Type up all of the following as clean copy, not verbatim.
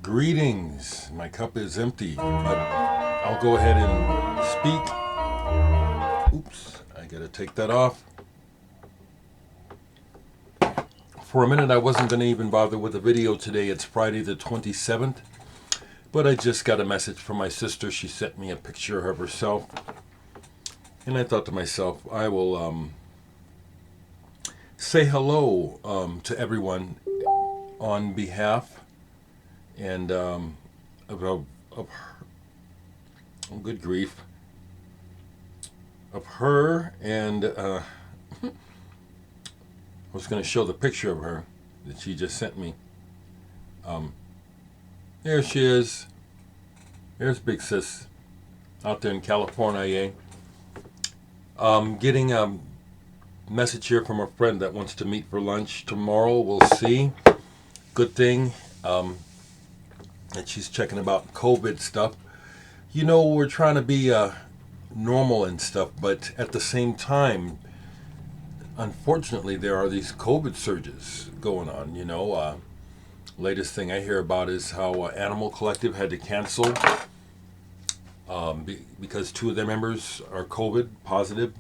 Greetings. My cup is empty, but I'll go ahead and speak. Oops, I gotta take that off. For a minute, I wasn't gonna even bother with the video today. It's Friday the 27th, but I just got a message from my sister. She sent me a picture of herself, and I thought to myself, I will say hello to everyone on behalf and of her, oh, good grief, of her, and I was going to show the picture of her that she just sent me. There she is. There's Big Sis out there in California. Getting a message here from a friend that wants to meet for lunch tomorrow. We'll see. Good thing that she's checking about COVID stuff. You know, we're trying to be normal and stuff, but at the same time, unfortunately, there are these COVID surges going on. Latest thing I hear about is how Animal Collective had to cancel because two of their members are COVID positive.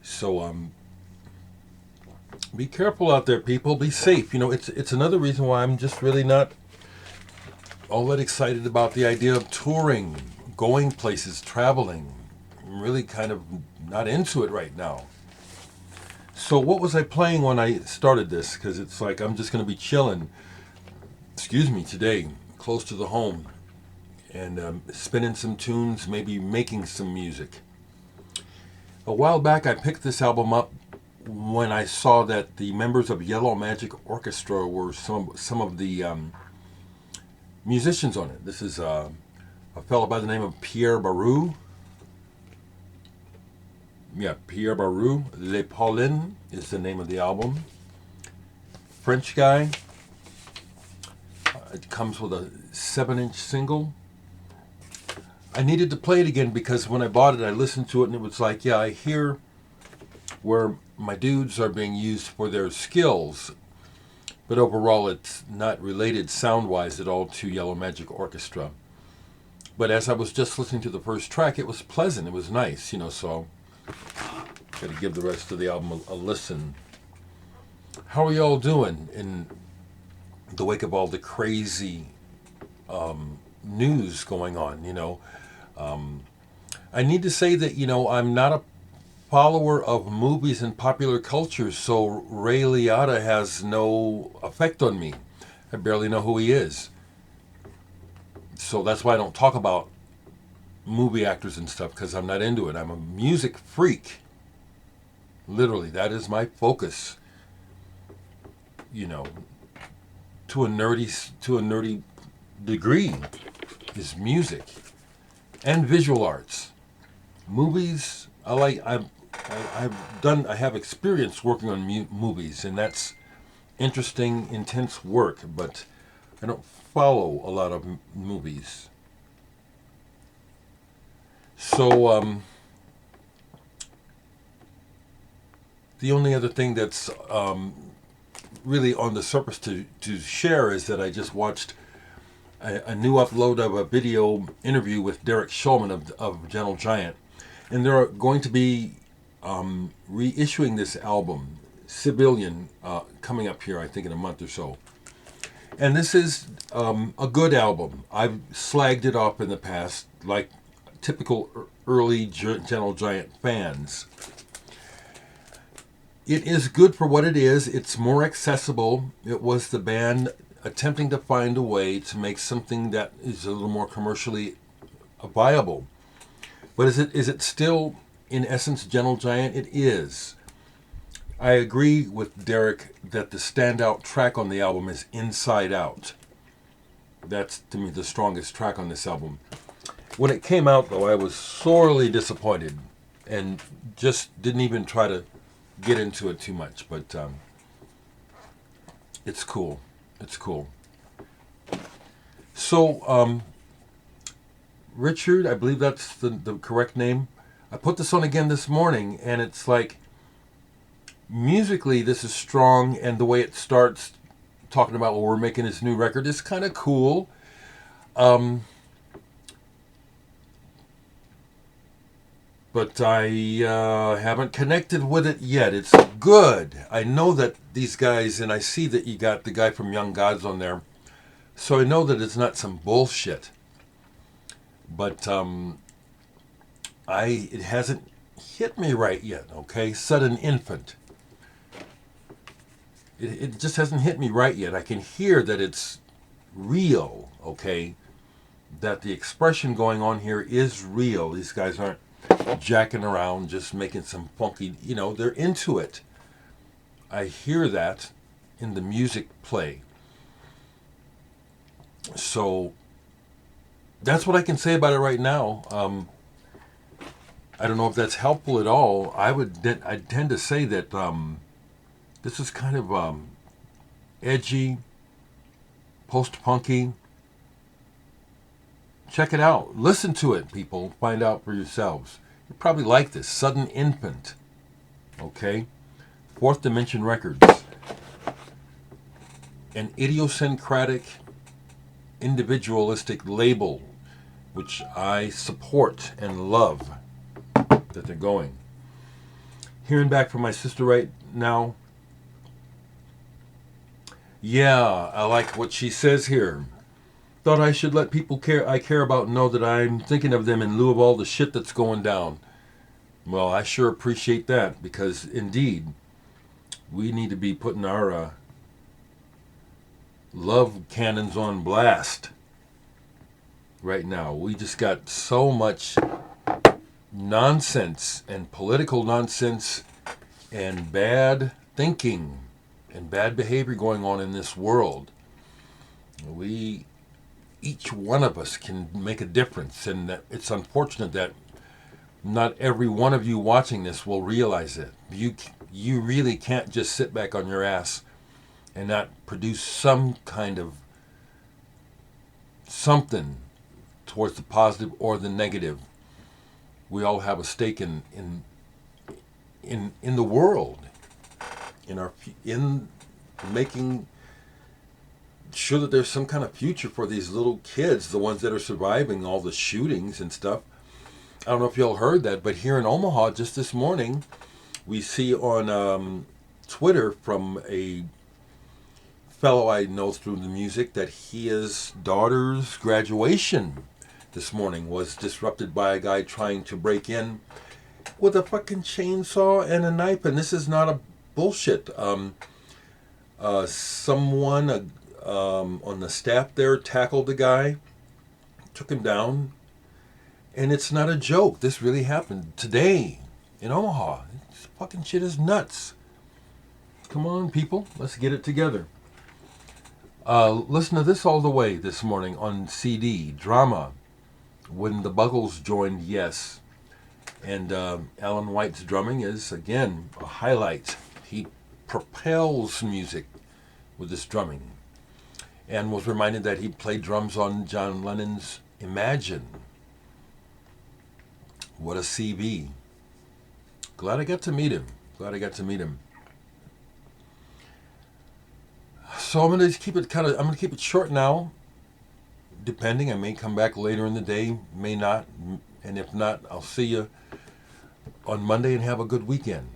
So be careful out there, people. Be safe. It's another reason why I'm just really not all that excited about the idea of touring, going places, traveling. I'm really kind of not into it right now. So what was I playing when I started this? Because it's like I'm just going to be chilling, today, close to the home, and spinning some tunes, maybe making some music. A while back, I picked this album up when I saw that the members of Yellow Magic Orchestra were some of the musicians on it. This is a fellow by the name of Pierre Barouh. Yeah, Pierre Barouh. Pollen is the name of the album. French guy. It comes with a 7-inch single. I needed to play it again because when I bought it, I listened to it and it was like, yeah, I hear where my dudes are being used for their skills, but overall it's not related sound-wise at all to Yellow Magic Orchestra. But as I was just listening to the first track, it was pleasant, it was nice, so got to give the rest of the album a listen. How are y'all doing in the wake of all the crazy news going on? I need to say that, I'm not a follower of movies and popular culture, so Ray Liotta has no effect on me. I barely know who he is. So that's why I don't talk about movie actors and stuff, because I'm not into it. I'm a music freak. Literally, that is my focus. To a nerdy degree is music and visual arts. Movies, I have experience working on movies, and that's interesting, intense work, but I don't follow a lot of movies. So the only other thing that's really on the surface to share is that I just watched a new upload of a video interview with Dereck of Gentle Giant, and they're going to be reissuing this album, Civilian, coming up here, I think, in a month or so. And this is a good album. I've slagged it off in the past, like typical early Gentle Giant fans. It is good for what it is. It's more accessible. It was the band attempting to find a way to make something that is a little more commercially viable. But is it still, in essence, Gentle Giant? It is. I agree with Dereck that the standout track on the album is Inside Out. That's, to me, the strongest track on this album. When it came out, though, I was sorely disappointed and just didn't even try to get into it too much. But it's cool. It's cool. So, Richard, I believe that's the correct name. I put this on again this morning, and it's like, musically, this is strong, and the way it starts talking about, well, we're making this new record. It's kind of cool. But I haven't connected with it yet. It's good. I know that these guys, and I see that you got the guy from Young Gods on there, so I know that it's not some bullshit. But it hasn't hit me right yet. Okay, Sudden Infant. It just hasn't hit me right yet. I can hear that it's real. Okay, that the expression going on here is real. These guys aren't jacking around, just making some funky, they're into it. I hear that in the music play. So that's what I can say about it right now. I don't know if that's helpful at all. I tend to say that this is kind of edgy, post-punky. Check it out. Listen to it, people. Find out for yourselves. You probably like this. Sudden Infant. Okay? Fourth Dimension Records. An idiosyncratic, individualistic label, which I support and love that they're going. Hearing back from my sister right now. Yeah, I like what she says here. Thought I should let people I care about know that I'm thinking of them in lieu of all the shit that's going down. Well, I sure appreciate that, because indeed, we need to be putting our love cannons on blast right now. We just got so much nonsense and political nonsense and bad thinking and bad behavior going on in this world. Each one of us can make a difference, and that it's unfortunate that not every one of you watching this will realize it. You really can't just sit back on your ass and not produce some kind of something towards the positive or the negative. We all have a stake in the world, in making sure that there's some kind of future for these little kids, the ones that are surviving all the shootings and stuff. I don't know if y'all heard that, but here in Omaha just this morning, we see on Twitter from a fellow I know through the music that his daughter's graduation this morning was disrupted by a guy trying to break in with a fucking chainsaw and a knife. And this is not a bullshit. Someone on the staff there tackled the guy, took him down, and it's not a joke. This really happened today in Omaha. This fucking shit is nuts. Come on, people, let's get it together. Listen to this all the way this morning on CD, Drama, when the Buggles joined Yes. And Alan White's drumming is, again, a highlight. He propels music with this drumming. And was reminded that he played drums on John Lennon's Imagine. What a CV. Glad I got to meet him. So I'm going to keep it short now. Depending, I may come back later in the day, may not. And if not, I'll see you on Monday and have a good weekend.